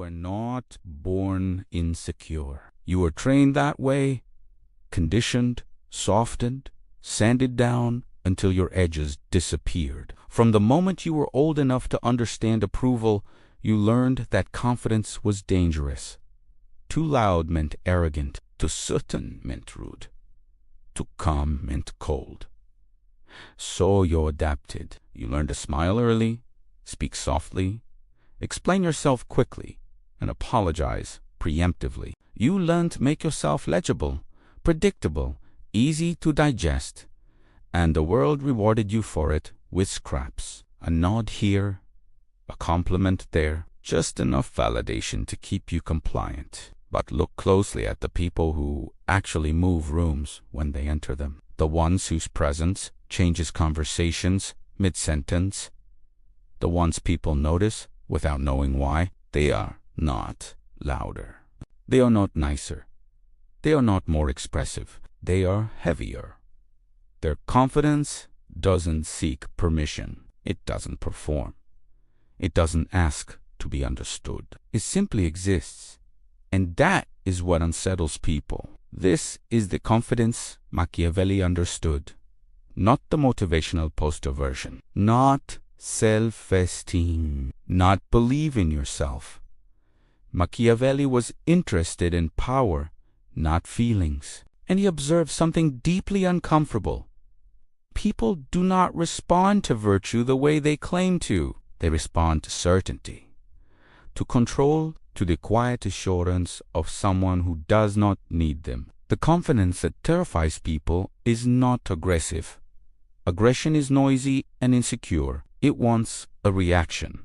were not born insecure. You were trained that way, conditioned, softened, sanded down until your edges disappeared. From the moment you were old enough to understand approval, you learned that confidence was dangerous. Too loud meant arrogant. Too certain meant rude. Too calm meant cold. So you adapted. You learned to smile early, speak softly, explain yourself quickly, and apologize preemptively. You learned to make yourself legible, predictable, easy to digest, and the world rewarded you for it with scraps. A nod here, a compliment there, just enough validation to keep you compliant. But look closely at the people who actually move rooms when they enter them. The ones whose presence changes conversations mid-sentence. The ones people notice without knowing why. They are not louder. They are not nicer. They are not more expressive. They are heavier. Their confidence doesn't seek permission. It doesn't perform. It doesn't ask to be understood. It simply exists. And that is what unsettles people. This is the confidence Machiavelli understood. Not the motivational poster version. Not self-esteem. Not believe in yourself. Machiavelli was interested in power, not feelings. And he observed something deeply uncomfortable. People do not respond to virtue the way they claim to. They respond to certainty, to control, to the quiet assurance of someone who does not need them. The confidence that terrifies people is not aggressive. Aggression is noisy and insecure. It wants a reaction.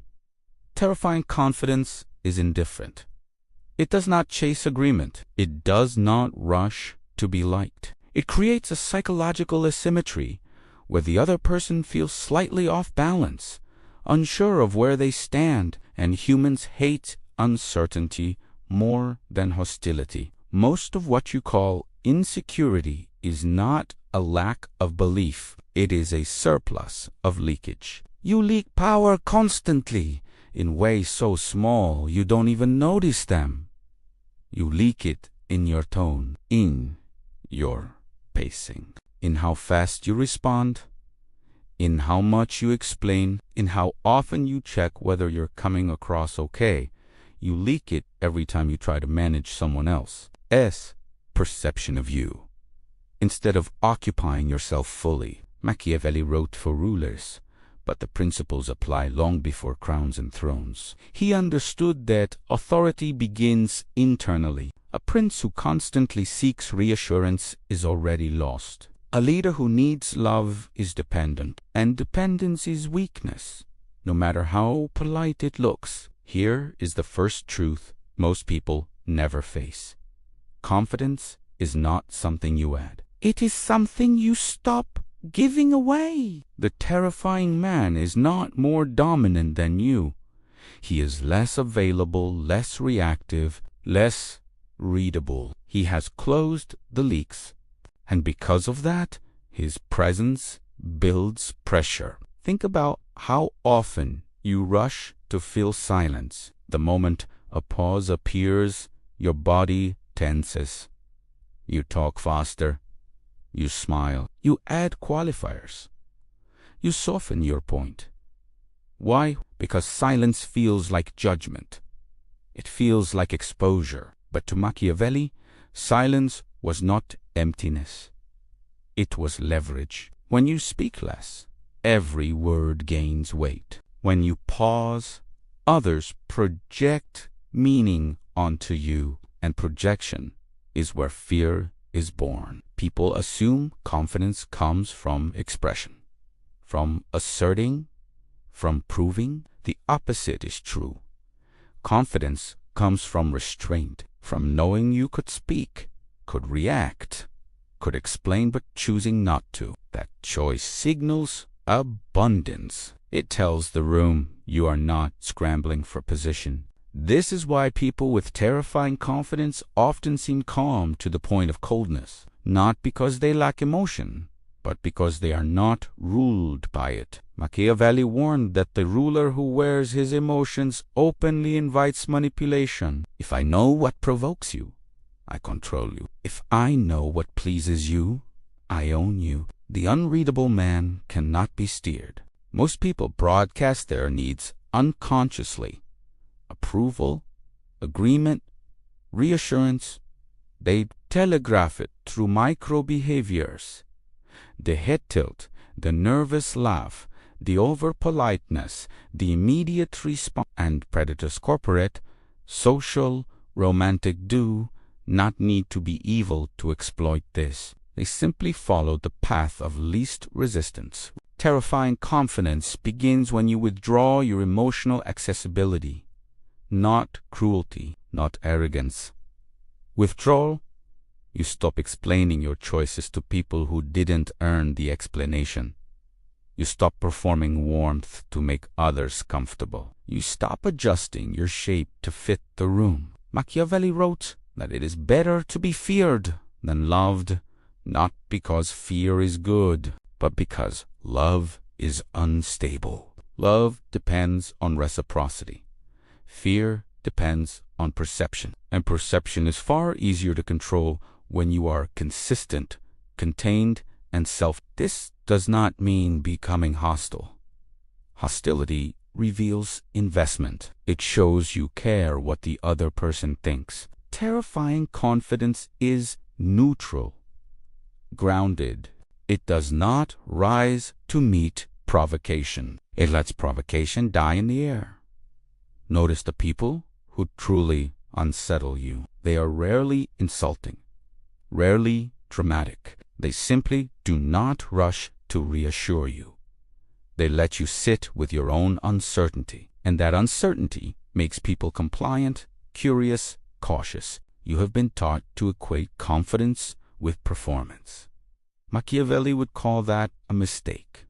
Terrifying confidence is indifferent. It does not chase agreement. It does not rush to be liked. It creates a psychological asymmetry where the other person feels slightly off balance, unsure of where they stand, and humans hate uncertainty more than hostility. Most of what you call insecurity is not a lack of belief. It is a surplus of leakage. You leak power constantly in ways so small you don't even notice them. You leak it in your tone, in your pacing, in how fast you respond, in how much you explain, in how often you check whether you're coming across okay. You leak it every time you try to manage someone else's perception of you, instead of occupying yourself fully. Machiavelli wrote for rulers, but the principles apply long before crowns and thrones. He understood that authority begins internally. A prince who constantly seeks reassurance is already lost. A leader who needs love is dependent, and dependence is weakness, no matter how polite it looks. Here is the first truth most people never face. Confidence is not something you add. It is something you stop giving away. The terrifying man is not more dominant than you. He is less available, less reactive, less readable. He has closed the leaks, and because of that, his presence builds pressure. Think about how often you rush to fill silence. The moment a pause appears, your body tenses. You talk faster. You smile. You add qualifiers. You soften your point. Why? Because silence feels like judgment. It feels like exposure. But to Machiavelli, silence was not emptiness. It was leverage. When you speak less, every word gains weight. When you pause, others project meaning onto you, and projection is where fear is born. People assume confidence comes from expression, from asserting, from proving. The opposite is true. Confidence comes from restraint, from knowing you could speak, could react, could explain but choosing not to. That choice signals abundance. It tells the room you are not scrambling for position. This is why people with terrifying confidence often seem calm to the point of coldness, not because they lack emotion, but because they are not ruled by it. Machiavelli warned that the ruler who wears his emotions openly invites manipulation. If I know what provokes you, I control you. If I know what pleases you, I own you. The unreadable man cannot be steered. Most people broadcast their needs unconsciously. Approval, agreement, reassurance. They telegraph it through micro behaviors. The head tilt, the nervous laugh, the over-politeness, the immediate response, and predators corporate, social, romantic do not need to be evil to exploit this. They simply follow the path of least resistance. Terrifying confidence begins when you withdraw your emotional accessibility, not cruelty, not arrogance. Withdrawal, you stop explaining your choices to people who didn't earn the explanation. You stop performing warmth to make others comfortable. You stop adjusting your shape to fit the room. Machiavelli wrote that it is better to be feared than loved, not because fear is good, but because love is unstable. Love depends on reciprocity. Fear depends on perception. And perception is far easier to control when you are consistent, contained, and This does not mean becoming hostile. Hostility reveals investment. It shows you care what the other person thinks. Terrifying confidence is neutral, grounded. It does not rise to meet provocation. It lets provocation die in the air. Notice the people who truly unsettle you. They are rarely insulting, rarely dramatic. They simply do not rush to reassure you. They let you sit with your own uncertainty, and that uncertainty makes people compliant, curious, cautious. You have been taught to equate confidence with performance. Machiavelli would call that a mistake.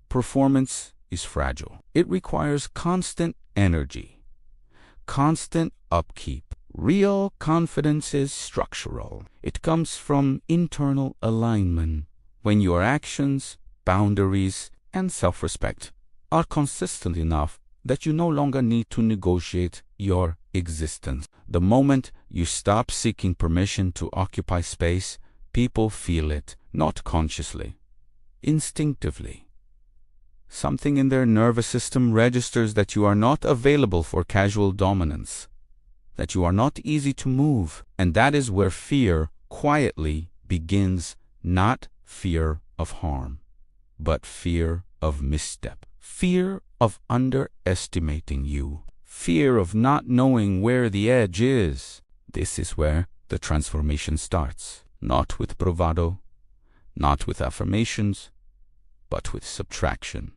Performance is fragile. It requires constant energy, constant upkeep. Real confidence is structural. It comes from internal alignment, when your actions, boundaries, and self-respect are consistent enough that you no longer need to negotiate your existence. The moment you stop seeking permission to occupy space, people feel it, not consciously, instinctively. Something in their nervous system registers that you are not available for casual dominance, that you are not easy to move, and that is where fear quietly begins, not fear of harm, but fear of misstep, fear of underestimating you, fear of not knowing where the edge is. This is where the transformation starts, not with bravado, not with affirmations, but with subtraction,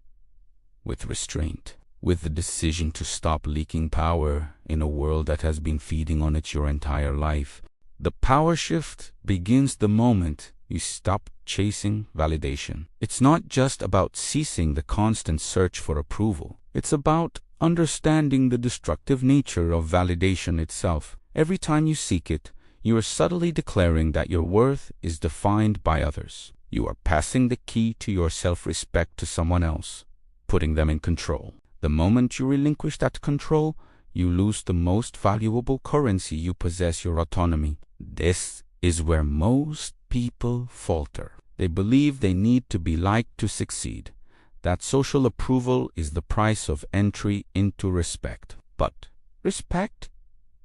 with restraint, with the decision to stop leaking power in a world that has been feeding on it your entire life. The power shift begins the moment you stop chasing validation. It's not just about ceasing the constant search for approval. It's about understanding the destructive nature of validation itself. Every time you seek it, you are subtly declaring that your worth is defined by others. You are passing the key to your self-respect to someone else, putting them in control. The moment you relinquish that control, you lose the most valuable currency you possess, your autonomy. This is where most people falter. They believe they need to be liked to succeed, that social approval is the price of entry into respect. But respect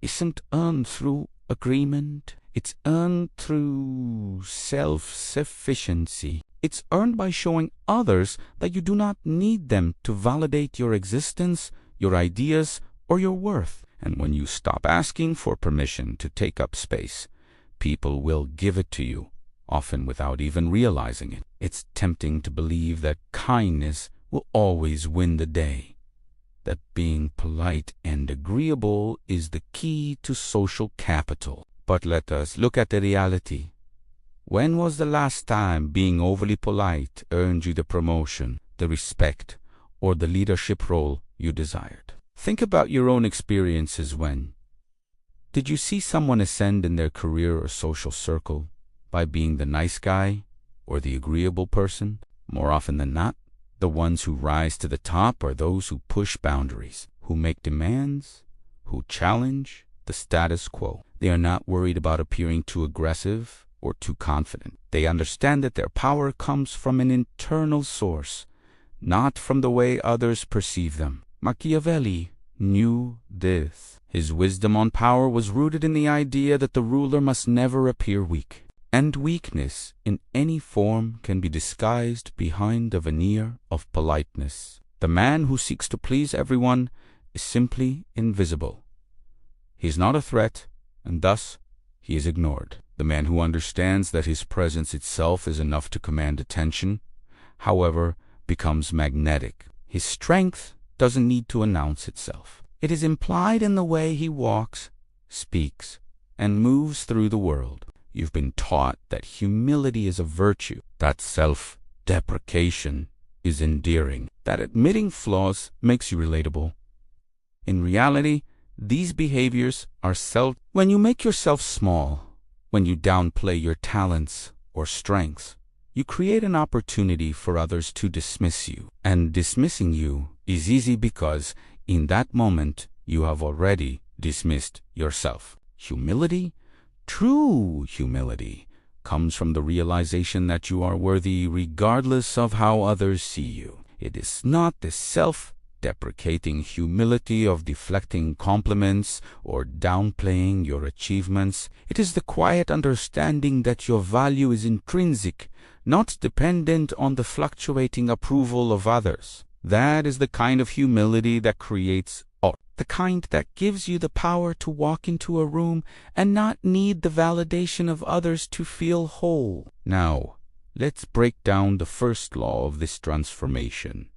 isn't earned through agreement. It's earned through self-sufficiency. It's earned by showing others that you do not need them to validate your existence, your ideas, or your worth. And when you stop asking for permission to take up space, people will give it to you, often without even realizing it. It's tempting to believe that kindness will always win the day, that being polite and agreeable is the key to social capital. But let us look at the reality. When was the last time being overly polite earned you the promotion, the respect, or the leadership role you desired? Think about your own experiences when. Did you see someone ascend in their career or social circle by being the nice guy or the agreeable person? More often than not, The ones who rise to the top are those who push boundaries, who make demands, who challenge the status quo. They are not worried about appearing too aggressive or too confident. They understand that their power comes from an internal source, not from the way others perceive them. Machiavelli knew this. His wisdom on power was rooted in the idea that the ruler must never appear weak. And weakness in any form can be disguised behind a veneer of politeness. The man who seeks to please everyone is simply invisible. He is not a threat, and thus he is ignored. The man who understands that his presence itself is enough to command attention, however, becomes magnetic. His strength doesn't need to announce itself. It is implied in the way he walks, speaks, and moves through the world. You've been taught that humility is a virtue, that self-deprecation is endearing, that admitting flaws makes you relatable. In reality, these behaviors are when you make yourself small, when you downplay your talents or strengths, you create an opportunity for others to dismiss you. And dismissing you is easy because in that moment you have already dismissed yourself. Humility, true humility, comes from the realization that you are worthy regardless of how others see you. It is not the self-deprecating humility of deflecting compliments or downplaying your achievements. It is the quiet understanding that your value is intrinsic, not dependent on the fluctuating approval of others. That is the kind of humility that creates awe, the kind that gives you the power to walk into a room and not need the validation of others to feel whole. Now, let's break down the first law of this transformation: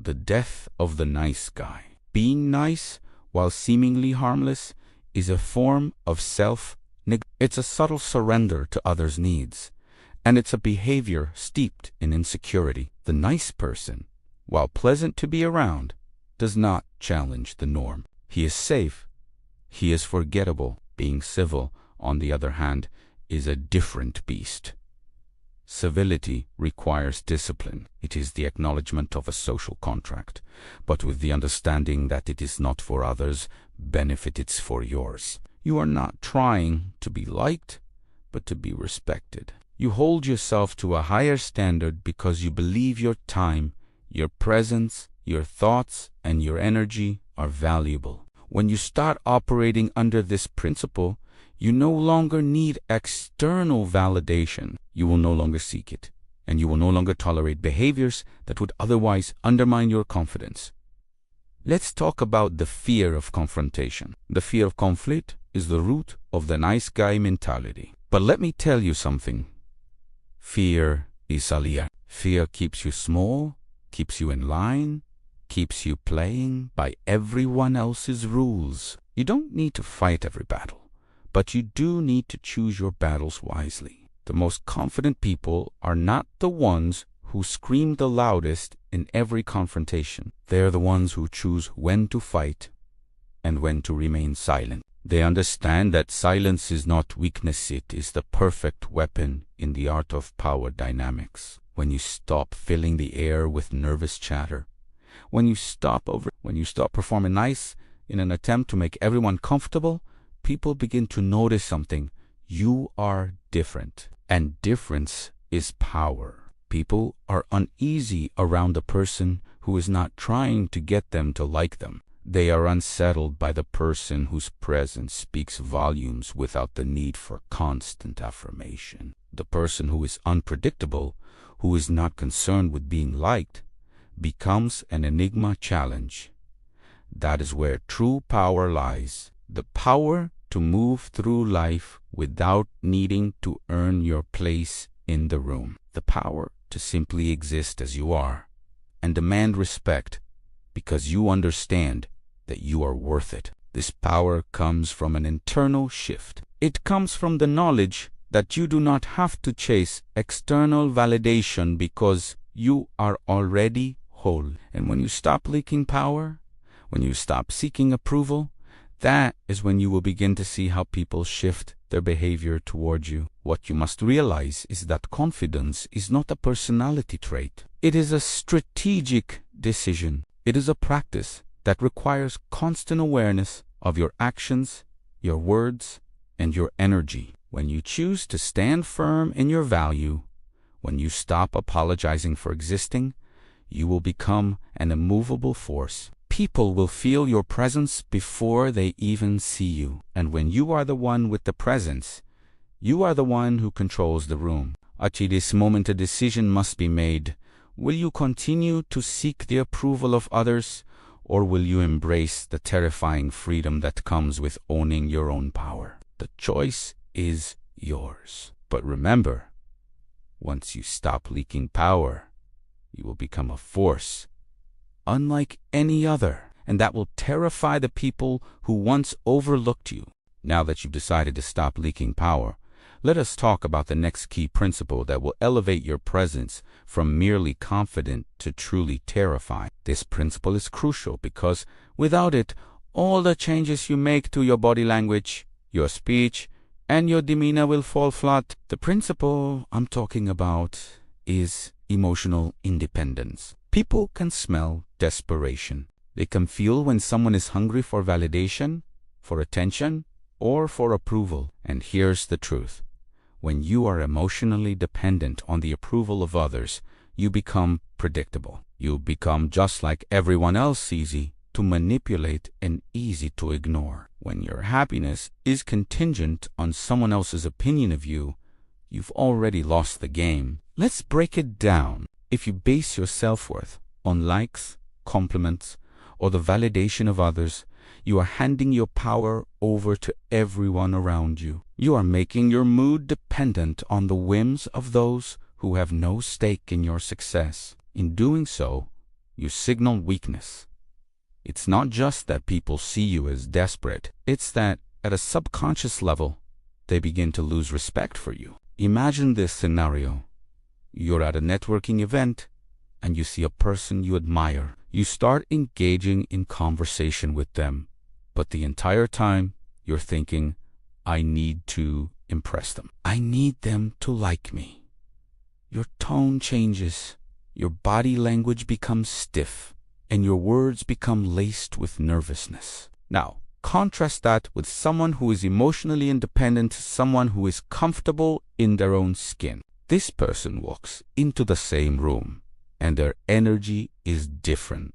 the death of the nice guy. Being nice, while seemingly harmless, is a form of self-neglect. It's a subtle surrender to others' needs, and it's a behavior steeped in insecurity. The nice person, while pleasant to be around, does not challenge the norm. He is safe. He is forgettable. Being civil, on the other hand, is a different beast. Civility requires discipline. It is the acknowledgement of a social contract, but with the understanding that it is not for others' benefit, it's for yours. You are not trying to be liked, but to be respected. You hold yourself to a higher standard because you believe your time, your presence, your thoughts, and your energy are valuable. When you start operating under this principle, you no longer need external validation. You will no longer seek it, and you will no longer tolerate behaviors that would otherwise undermine your confidence. Let's talk about the fear of confrontation. The fear of conflict is the root of the nice guy mentality. But let me tell you something. Fear is aliar. Fear keeps you small, keeps you in line, keeps you playing by everyone else's rules. You don't need to fight every battle, but you do need to choose your battles wisely. The most confident people are not the ones who scream the loudest in every confrontation. They are the ones who choose when to fight and when to remain silent. They understand that silence is not weakness, it is the perfect weapon in the art of power dynamics. When you stop filling the air with nervous chatter, when you stop performing nice in an attempt to make everyone comfortable, people begin to notice something. You are different, and difference is power. People are uneasy around a person who is not trying to get them to like them. They are unsettled by the person whose presence speaks volumes without the need for constant affirmation. The person who is unpredictable, who is not concerned with being liked, becomes an enigma challenge. That is where true power lies. The power to move through life without needing to earn your place in the room. The power to simply exist as you are and demand respect because you understand that you are worth it. This power comes from an internal shift. It comes from the knowledge that you do not have to chase external validation because you are already whole. And when you stop leaking power, when you stop seeking approval, that is when you will begin to see how people shift their behavior towards you. What you must realize is that confidence is not a personality trait. It is a strategic decision. It is a practice that requires constant awareness of your actions, your words, and your energy. When you choose to stand firm in your value, when you stop apologizing for existing, you will become an immovable force. People will feel your presence before they even see you. And when you are the one with the presence, you are the one who controls the room. At this moment, a decision must be made. Will you continue to seek the approval of others, or will you embrace the terrifying freedom that comes with owning your own power? The choice is yours. But remember, once you stop leaking power, you will become a force unlike any other, and that will terrify the people who once overlooked you. Now that you've decided to stop leaking power, let us talk about the next key principle that will elevate your presence from merely confident to truly terrifying. This principle is crucial because without it, all the changes you make to your body language, your speech, and your demeanor will fall flat. The principle I'm talking about is emotional independence. People can smell desperation. They can feel when someone is hungry for validation, for attention, or for approval. And here's the truth. When you are emotionally dependent on the approval of others, you become predictable. You become just like everyone else, easy to manipulate and easy to ignore. When your happiness is contingent on someone else's opinion of you, you've already lost the game. Let's break it down. If you base your self-worth on likes, compliments, or the validation of others, you are handing your power over to everyone around you. You are making your mood dependent on the whims of those who have no stake in your success. In doing so, you signal weakness. It's not just that people see you as desperate. It's that, at a subconscious level, they begin to lose respect for you. Imagine this scenario. You're at a networking event and you see a person you admire. You start engaging in conversation with them, but the entire time you're thinking, I need to impress them. I need them to like me. Your tone changes, your body language becomes stiff, and your words become laced with nervousness. Now, contrast that with someone who is emotionally independent, someone who is comfortable in their own skin. This person walks into the same room, and their energy is different.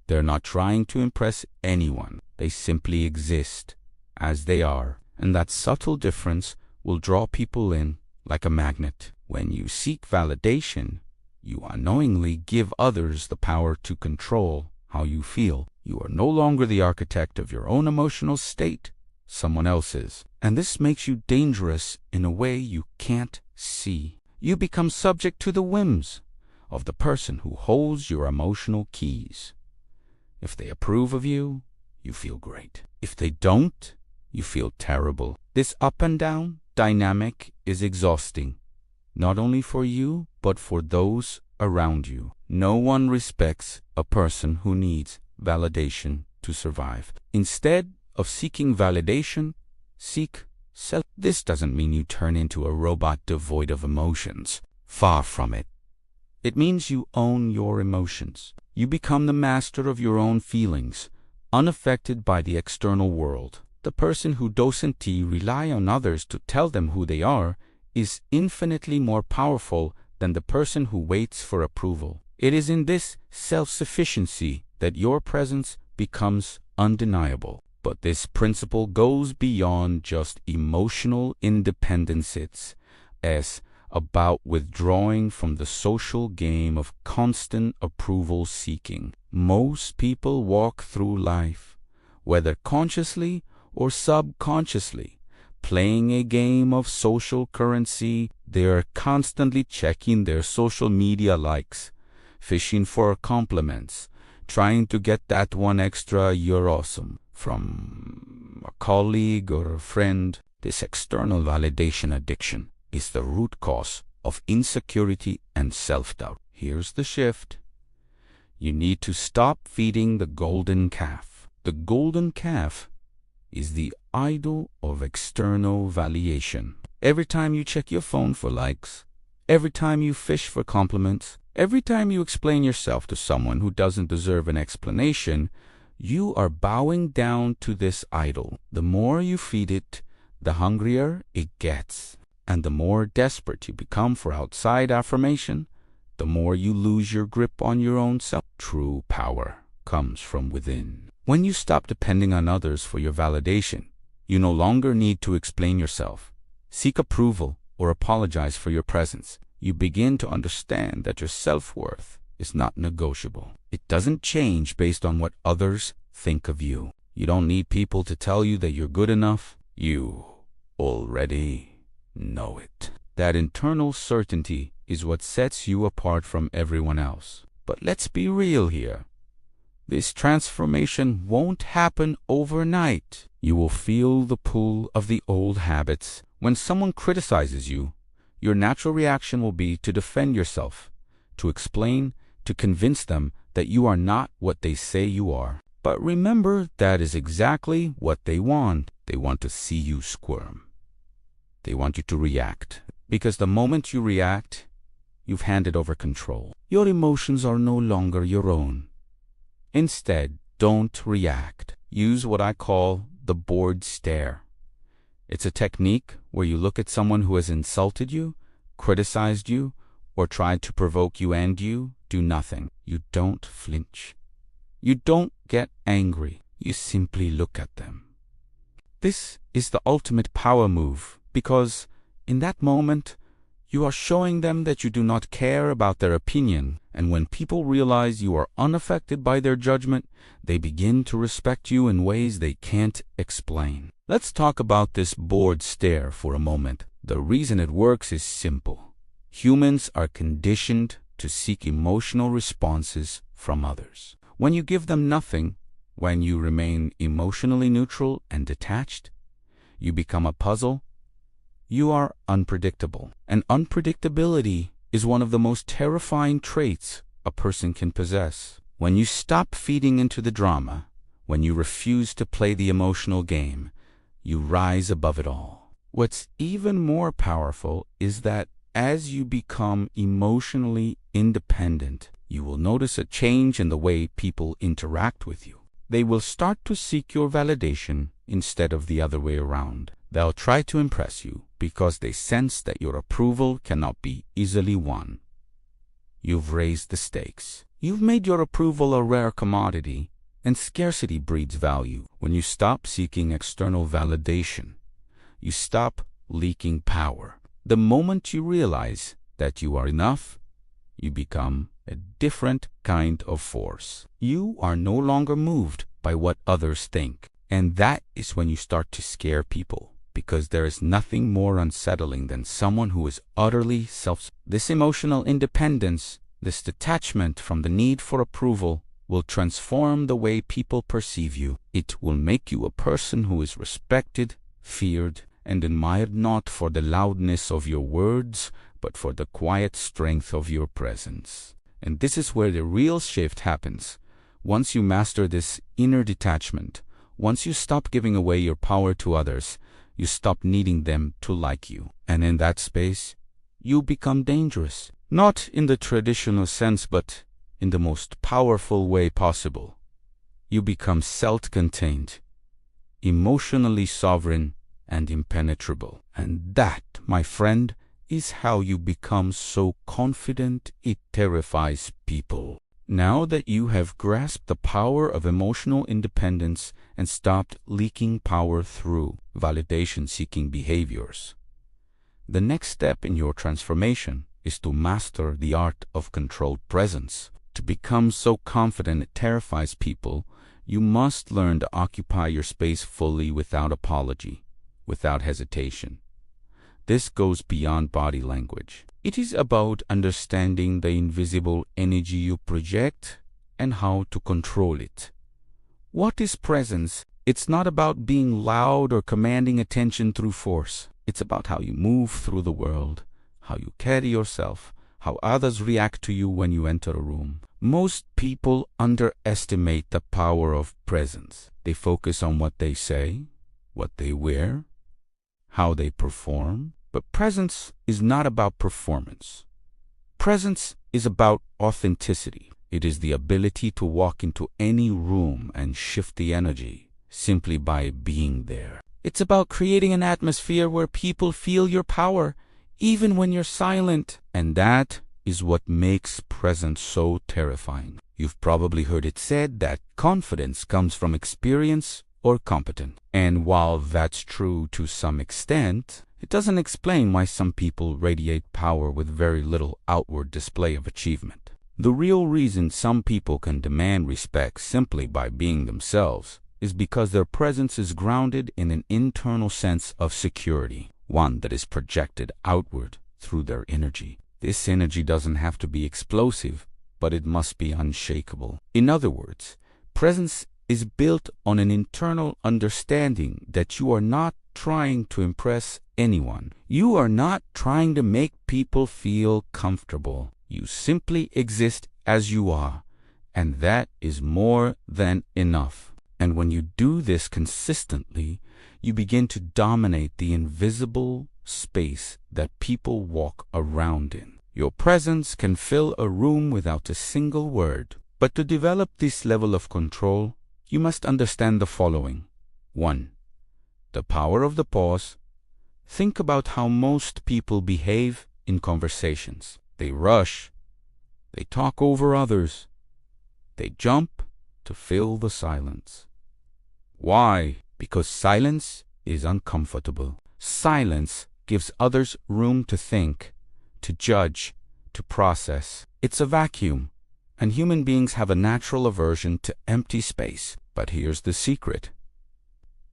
They're not trying to impress anyone. They simply exist as they are, and that subtle difference will draw people in like a magnet. When you seek validation, you unknowingly give others the power to control how you feel. You are no longer the architect of your own emotional state, someone else is. And this makes you dangerous in a way you can't see. You become subject to the whims of the person who holds your emotional keys. If they approve of you, you feel great. If they don't, you feel terrible. This up and down dynamic is exhausting, not only for you, but for those around you. No one respects a person who needs validation to survive. Instead of seeking validation, seek self. This doesn't mean you turn into a robot devoid of emotions. Far from it. It means you own your emotions. You become the master of your own feelings, unaffected by the external world. The person who doesn't rely on others to tell them who they are is infinitely more powerful than the person who waits for approval. It is in this self-sufficiency that your presence becomes undeniable. But this principle goes beyond just emotional independence. It's about withdrawing from the social game of constant approval seeking. Most people walk through life, whether consciously or subconsciously, playing a game of social currency. They are constantly checking their social media likes, fishing for compliments, trying to get that one extra "you're awesome" from a colleague or a friend. This external validation addiction is the root cause of insecurity and self-doubt. Here's the shift. You need to stop feeding the golden calf. The golden calf is the idol of external validation. Every time you check your phone for likes, every time you fish for compliments, every time you explain yourself to someone who doesn't deserve an explanation, you are bowing down to this idol. The more you feed it, the hungrier it gets. And the more desperate you become for outside affirmation, the more you lose your grip on your own self. True power comes from within. When you stop depending on others for your validation, you no longer need to explain yourself, seek approval, or apologize for your presence. You begin to understand that your self-worth is not negotiable. It doesn't change based on what others think of you. You don't need people to tell you that you're good enough. You already know it. That internal certainty is what sets you apart from everyone else. But let's be real here. This transformation won't happen overnight. You will feel the pull of the old habits. When someone criticizes you, your natural reaction will be to defend yourself, to explain, to convince them that you are not what they say you are. But remember, that is exactly what they want. They want to see you squirm. They want you to react. Because the moment you react, you've handed over control. Your emotions are no longer your own. Instead, don't react. Use what I call the bored stare. It's a technique where you look at someone who has insulted you, criticized you, or tried to provoke you and you do nothing. You don't flinch. You don't get angry. You simply look at them. This is the ultimate power move because in that moment, you are showing them that you do not care about their opinion, and when people realize you are unaffected by their judgment, they begin to respect you in ways they can't explain. Let's talk about this bored stare for a moment. The reason it works is simple. Humans are conditioned to seek emotional responses from others. When you give them nothing, when you remain emotionally neutral and detached, you become a puzzle. You are unpredictable. And unpredictability is one of the most terrifying traits a person can possess. When you stop feeding into the drama, when you refuse to play the emotional game, you rise above it all. What's even more powerful is that as you become emotionally independent, you will notice a change in the way people interact with you. They will start to seek your validation instead of the other way around. They'll try to impress you because they sense that your approval cannot be easily won. You've raised the stakes. You've made your approval a rare commodity, and scarcity breeds value. When you stop seeking external validation, you stop leaking power. The moment you realize that you are enough, you become a different kind of force. You are no longer moved by what others think. And that is when you start to scare people, because there is nothing more unsettling than someone who is utterly This emotional independence, this detachment from the need for approval, will transform the way people perceive you. It will make you a person who is respected, feared, and admired not for the loudness of your words, but for the quiet strength of your presence. And this is where the real shift happens. Once you master this inner detachment, once you stop giving away your power to others, you stop needing them to like you. And in that space, you become dangerous. Not in the traditional sense, but in the most powerful way possible. You become self-contained, emotionally sovereign, and impenetrable. And that, my friend, is how you become so confident it terrifies people. Now that you have grasped the power of emotional independence and stopped leaking power through validation-seeking behaviors, the next step in your transformation is to master the art of controlled presence. To become so confident it terrifies people, you must learn to occupy your space fully without apology, without hesitation. This goes beyond body language. It is about understanding the invisible energy you project and how to control it. What is presence? It's not about being loud or commanding attention through force. It's about how you move through the world, how you carry yourself, how others react to you when you enter a room. Most people underestimate the power of presence. They focus on what they say, what they wear, how they perform. But presence is not about performance. Presence is about authenticity. It is the ability to walk into any room and shift the energy simply by being there. It's about creating an atmosphere where people feel your power, even when you're silent. And that is what makes presence so terrifying. You've probably heard it said that confidence comes from experience or competence. And while that's true to some extent, it doesn't explain why some people radiate power with very little outward display of achievement. The real reason some people can demand respect simply by being themselves is because their presence is grounded in an internal sense of security, one that is projected outward through their energy. This energy doesn't have to be explosive, but it must be unshakable. In other words, presence is built on an internal understanding that you are not trying to impress anyone. You are not trying to make people feel comfortable. You simply exist as you are, and that is more than enough. And when you do this consistently, you begin to dominate the invisible space that people walk around in. Your presence can fill a room without a single word. But to develop this level of control, you must understand the following. 1. The power of the pause. Think about how most people behave in conversations. They rush. They talk over others. They jump to fill the silence. Why? Because silence is uncomfortable. Silence gives others room to think, to judge, to process. It's a vacuum, and human beings have a natural aversion to empty space. But here's the secret.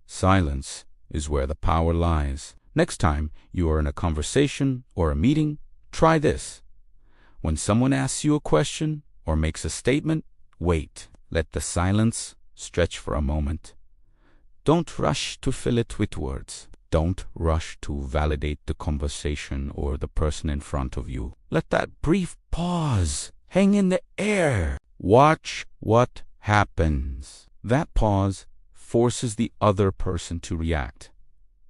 Silence is where the power lies. Next time you are in a conversation or a meeting, try this. When someone asks you a question or makes a statement, wait. Let the silence stretch for a moment. Don't rush to fill it with words. Don't rush to validate the conversation or the person in front of you. Let that brief pause hang in the air. Watch what happens. That pause forces the other person to react.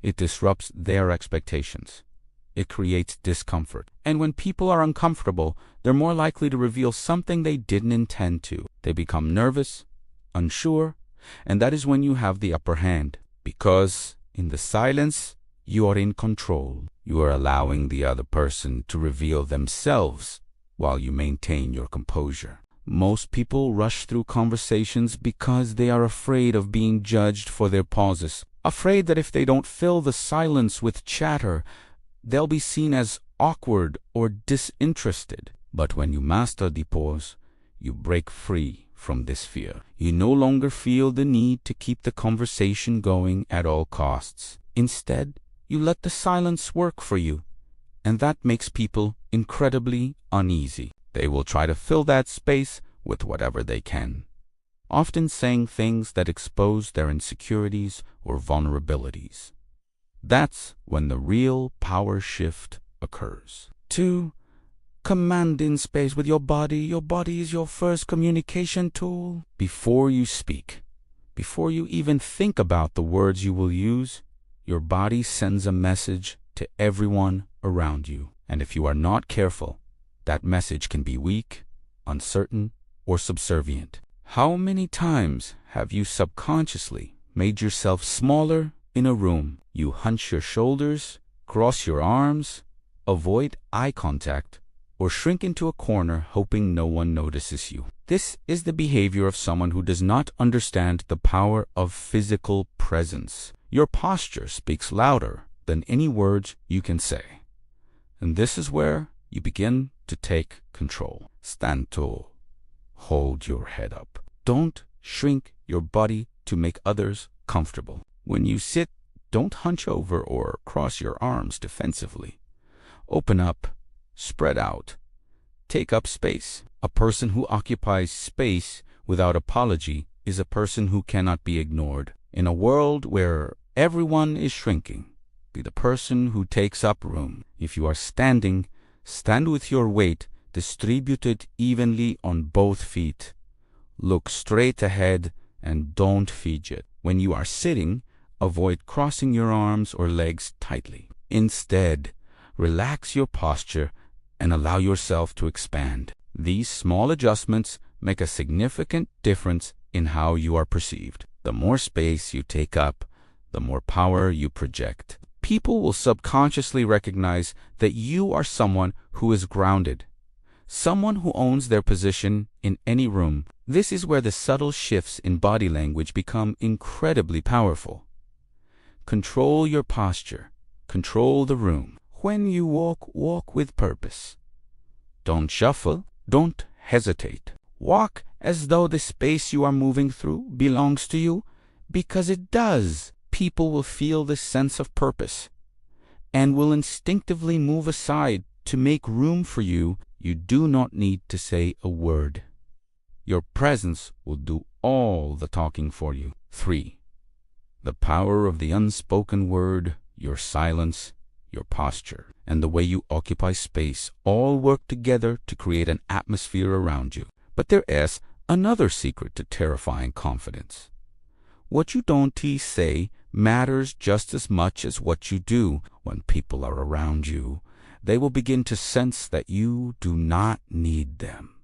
It disrupts their expectations. It creates discomfort. And when people are uncomfortable, they're more likely to reveal something they didn't intend to. They become nervous, unsure, and that is when you have the upper hand. Because in the silence, you are in control. You are allowing the other person to reveal themselves while you maintain your composure. Most people rush through conversations because they are afraid of being judged for their pauses. Afraid that if they don't fill the silence with chatter, they'll be seen as awkward or disinterested. But when you master the pause, you break free from this fear. You no longer feel the need to keep the conversation going at all costs. Instead, you let the silence work for you, and that makes people incredibly uneasy. They will try to fill that space with whatever they can, often saying things that expose their insecurities or vulnerabilities. That's when the real power shift occurs. 2. Command in space with your body. Your body is your first communication tool. Before you speak, before you even think about the words you will use, your body sends a message to everyone around you. And if you are not careful, that message can be weak, uncertain, or subservient. How many times have you subconsciously made yourself smaller in a room? You hunch your shoulders, cross your arms, avoid eye contact, or shrink into a corner hoping no one notices you. This is the behavior of someone who does not understand the power of physical presence. Your posture speaks louder than any words you can say. And this is where you begin to take control. Stand tall. Hold your head up. Don't shrink your body to make others comfortable. When you sit, don't hunch over or cross your arms defensively. Open up. Spread out. Take up space. A person who occupies space without apology is a person who cannot be ignored. In a world where everyone is shrinking, be the person who takes up room. If you are standing, stand with your weight distributed evenly on both feet. Look straight ahead and don't fidget. When you are sitting, avoid crossing your arms or legs tightly. Instead, relax your posture and allow yourself to expand. These small adjustments make a significant difference in how you are perceived. The more space you take up, the more power you project. People will subconsciously recognize that you are someone who is grounded, someone who owns their position in any room. This is where the subtle shifts in body language become incredibly powerful. Control your posture. Control the room. When you walk, walk with purpose. Don't shuffle. Don't hesitate. Walk as though the space you are moving through belongs to you, because it does. People will feel this sense of purpose and will instinctively move aside to make room for you. You do not need to say a word. Your presence will do all the talking for you. 3. The power of the unspoken word, your silence, your posture, and the way you occupy space all work together to create an atmosphere around you. But there is another secret to terrifying confidence. What you don't say matters just as much as what you do. When people are around you, they will begin to sense that you do not need them.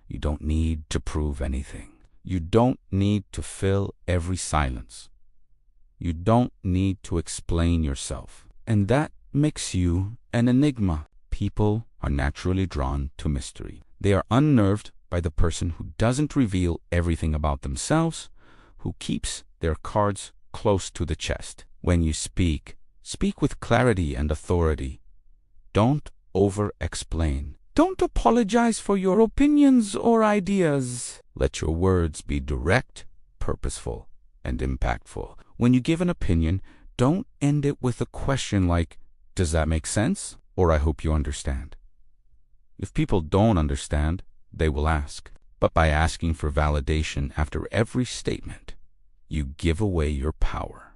You don't need to prove anything. You don't need to fill every silence. You don't need to explain yourself. And that makes you an enigma. People are naturally drawn to mystery. They are unnerved by the person who doesn't reveal everything about themselves, who keeps their cards close to the chest. When you speak, speak with clarity and authority. Don't over-explain. Don't apologize for your opinions or ideas. Let your words be direct, purposeful, and impactful. When you give an opinion, don't end it with a question like, "Does that make sense?" or "I hope you understand." If people don't understand, they will ask. But by asking for validation after every statement, you give away your power.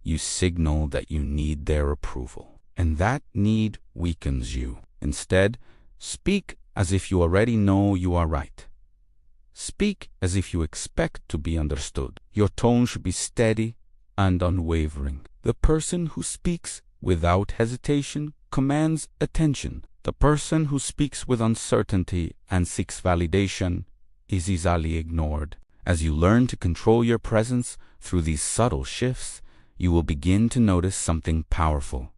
You signal that you need their approval, and that need weakens you. Instead, speak as if you already know you are right. Speak as if you expect to be understood. Your tone should be steady and unwavering. The person who speaks without hesitation commands attention. The person who speaks with uncertainty and seeks validation is easily ignored. As you learn to control your presence through these subtle shifts, you will begin to notice something powerful.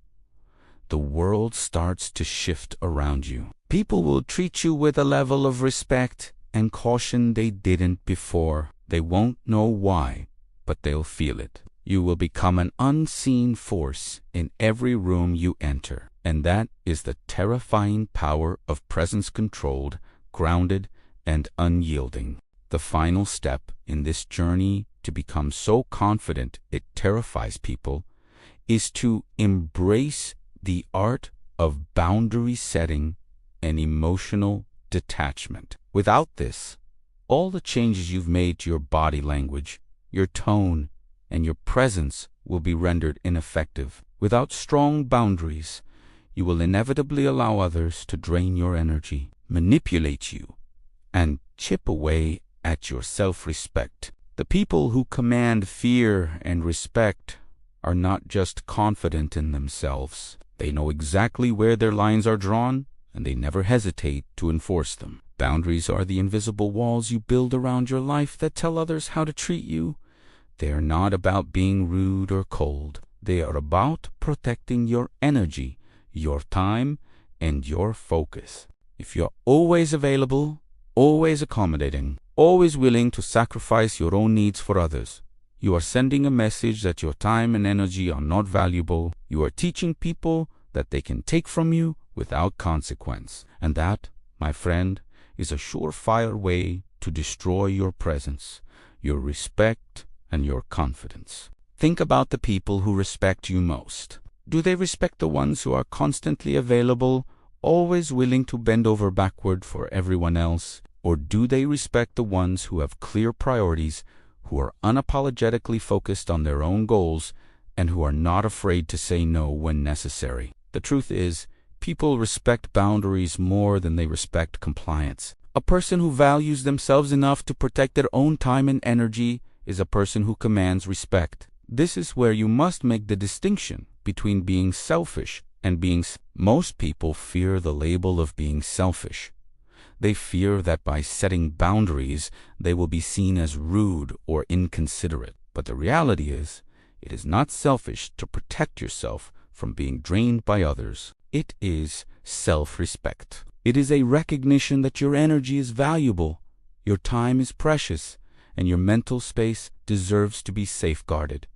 The world starts to shift around you. People will treat you with a level of respect and caution they didn't before. They won't know why, but they'll feel it. You will become an unseen force in every room you enter. And that is the terrifying power of presence controlled, grounded, and unyielding. The final step in this journey to become so confident it terrifies people is to embrace the art of boundary setting and emotional detachment. Without this, all the changes you've made to your body language, your tone, and your presence will be rendered ineffective. Without strong boundaries, you will inevitably allow others to drain your energy, manipulate you, and chip away at your self-respect. The people who command fear and respect are not just confident in themselves. They know exactly where their lines are drawn, and they never hesitate to enforce them. Boundaries are the invisible walls you build around your life that tell others how to treat you. They are not about being rude or cold. They are about protecting your energy, your time, and your focus. If you're always available, always accommodating, always willing to sacrifice your own needs for others, you are sending a message that your time and energy are not valuable. You are teaching people that they can take from you without consequence. And that, my friend, is a surefire way to destroy your presence, your respect, and your confidence. Think about the people who respect you most. Do they respect the ones who are constantly available, always willing to bend over backward for everyone else? Or do they respect the ones who have clear priorities, who are unapologetically focused on their own goals, and who are not afraid to say no when necessary? The truth is, people respect boundaries more than they respect compliance. A person who values themselves enough to protect their own time and energy is a person who commands respect. This is where you must make the distinction between being selfish and Most people fear the label of being selfish. They fear that by setting boundaries, they will be seen as rude or inconsiderate. But the reality is, it is not selfish to protect yourself from being drained by others. It is self-respect. It is a recognition that your energy is valuable, your time is precious, and your mental space deserves to be safeguarded.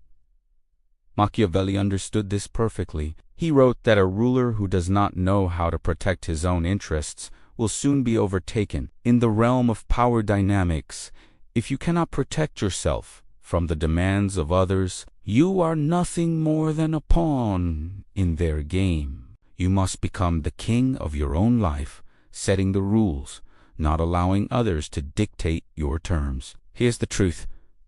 Machiavelli understood this perfectly. He wrote that a ruler who does not know how to protect his own interests will soon be overtaken. In the realm of power dynamics, if you cannot protect yourself from the demands of others, you are nothing more than a pawn in their game. You must become the king of your own life, setting the rules, not allowing others to dictate your terms. Here's the truth.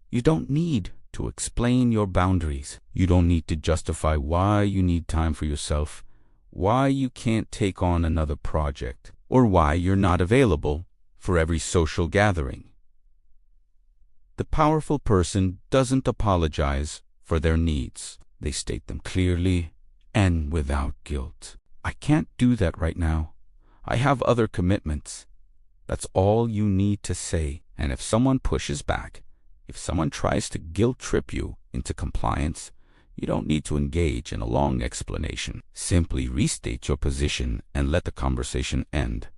You don't need to explain your boundaries. You don't need to justify why you need time for yourself, why you can't take on another project, or why you're not available for every social gathering. The powerful person doesn't apologize for their needs. They state them clearly and without guilt. I can't do that right now. I have other commitments. That's all you need to say. And if someone pushes back, if someone tries to guilt-trip you into compliance, you don't need to engage in a long explanation. Simply restate your position and let the conversation end.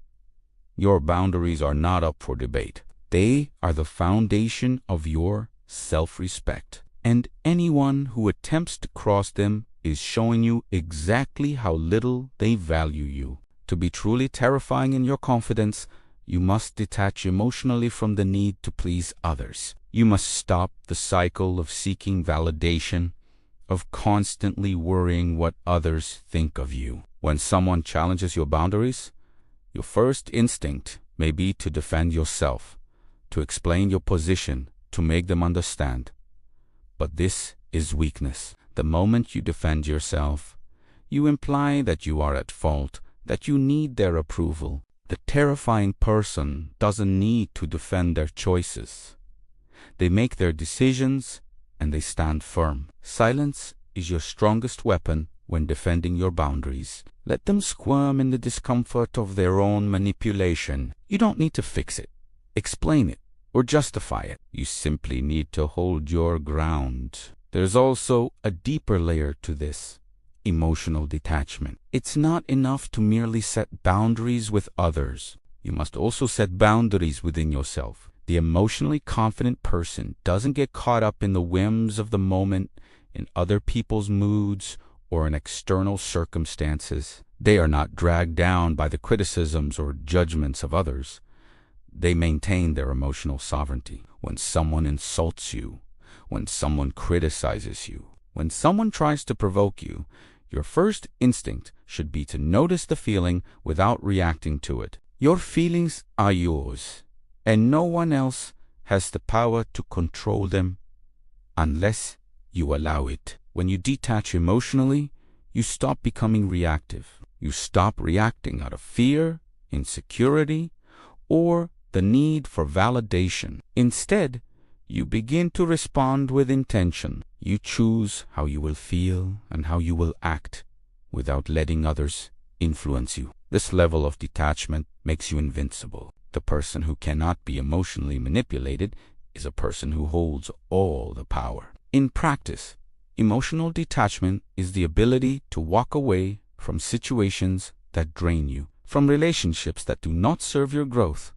Your boundaries are not up for debate. They are the foundation of your self-respect. And anyone who attempts to cross them is showing you exactly how little they value you. To be truly terrifying in your confidence, you must detach emotionally from the need to please others. You must stop the cycle of seeking validation, of constantly worrying what others think of you. When someone challenges your boundaries, your first instinct may be to defend yourself, to explain your position, to make them understand. But this is weakness. The moment you defend yourself, you imply that you are at fault, that you need their approval. The terrifying person doesn't need to defend their choices. They make their decisions and they stand firm. Silence is your strongest weapon when defending your boundaries. Let them squirm in the discomfort of their own manipulation. You don't need to fix it, explain it, or justify it. You simply need to hold your ground. There's also a deeper layer to this: emotional detachment. It's not enough to merely set boundaries with others. You must also set boundaries within yourself. The emotionally confident person doesn't get caught up in the whims of the moment, in other people's moods, or in external circumstances. They are not dragged down by the criticisms or judgments of others. They maintain their emotional sovereignty. When someone insults you, when someone criticizes you, when someone tries to provoke you, your first instinct should be to notice the feeling without reacting to it. Your feelings are yours, and no one else has the power to control them unless you allow it. When you detach emotionally, you stop becoming reactive. You stop reacting out of fear, insecurity, or the need for validation. Instead, you begin to respond with intention. You choose how you will feel and how you will act without letting others influence you. This level of detachment makes you invincible. The person who cannot be emotionally manipulated is a person who holds all the power. In practice, emotional detachment is the ability to walk away from situations that drain you, from relationships that do not serve your growth,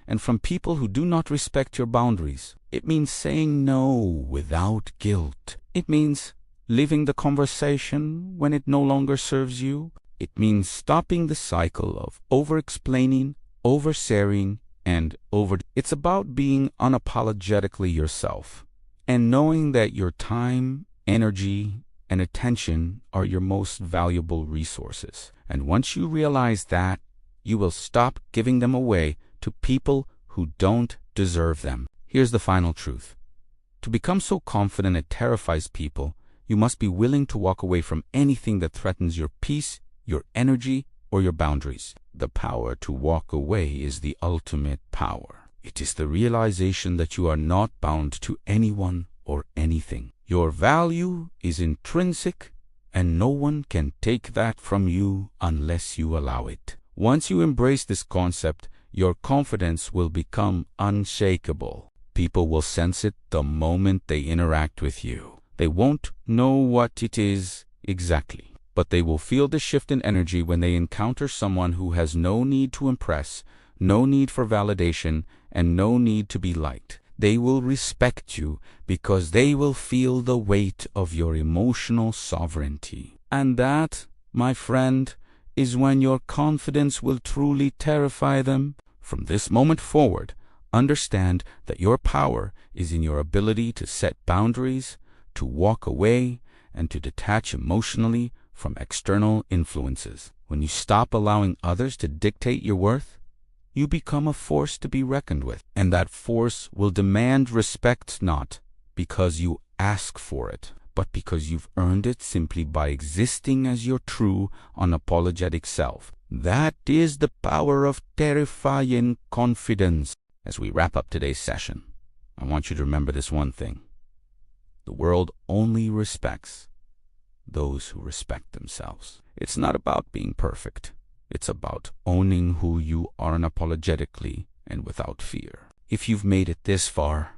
and from people who do not respect your boundaries. It means saying no without guilt. It means leaving the conversation when it no longer serves you. It means stopping the cycle of over-explaining, oversharing, and It's about being unapologetically yourself and knowing that your time, energy, and attention are your most valuable resources. And once you realize that, you will stop giving them away to people who don't deserve them. Here's the final truth. To become so confident it terrifies people, you must be willing to walk away from anything that threatens your peace, your energy, or your boundaries. The power to walk away is the ultimate power. It is the realization that you are not bound to anyone or anything. Your value is intrinsic, and no one can take that from you unless you allow it. Once you embrace this concept, your confidence will become unshakable. People will sense it the moment they interact with you. They won't know what it is exactly, but they will feel the shift in energy when they encounter someone who has no need to impress, no need for validation, and no need to be liked. They will respect you because they will feel the weight of your emotional sovereignty. And that, my friend, is when your confidence will truly terrify them. From this moment forward, understand that your power is in your ability to set boundaries, to walk away, and to detach emotionally from external influences. When you stop allowing others to dictate your worth, you become a force to be reckoned with, and that force will demand respect not because you ask for it, but because you've earned it simply by existing as your true, unapologetic self. That is the power of terrifying confidence. As we wrap up today's session, I want you to remember this one thing. The world only respects those who respect themselves. It's not about being perfect. It's about owning who you are unapologetically and without fear. If you've made it this far,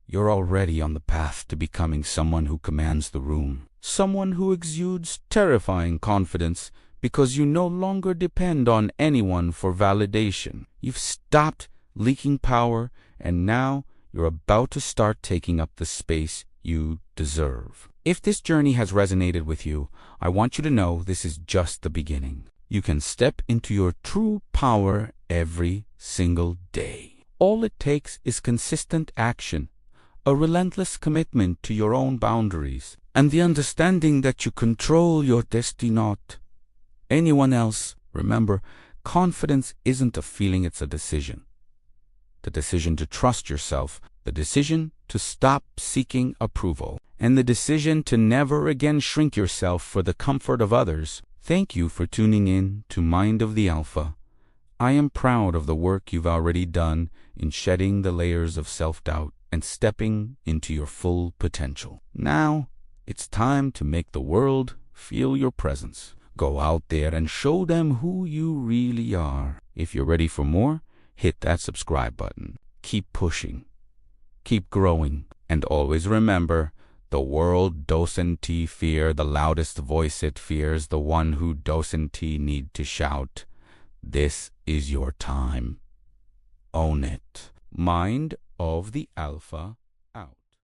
you're already on the path to becoming someone who commands the room. Someone who exudes terrifying confidence because you no longer depend on anyone for validation. You've stopped leaking power, and now you're about to start taking up the space you deserve. If this journey has resonated with you, I want you to know this is just the beginning. You can step into your true power every single day. All it takes is consistent action, a relentless commitment to your own boundaries, and the understanding that you control your destiny, not anyone else. Remember, confidence isn't a feeling, it's a decision. The decision to trust yourself, the decision to stop seeking approval, and the decision to never again shrink yourself for the comfort of others. Thank you for tuning in to Mind of the Alpha. I am proud of the work you've already done in shedding the layers of self-doubt and stepping into your full potential. Now, it's time to make the world feel your presence. Go out there and show them who you really are. If you're ready for more, hit that subscribe button. Keep pushing, keep growing, and always remember, the world doesn't fear the loudest voice, it fears the one who doesn't need to shout. This is your time. Own it. Mind of the Alpha.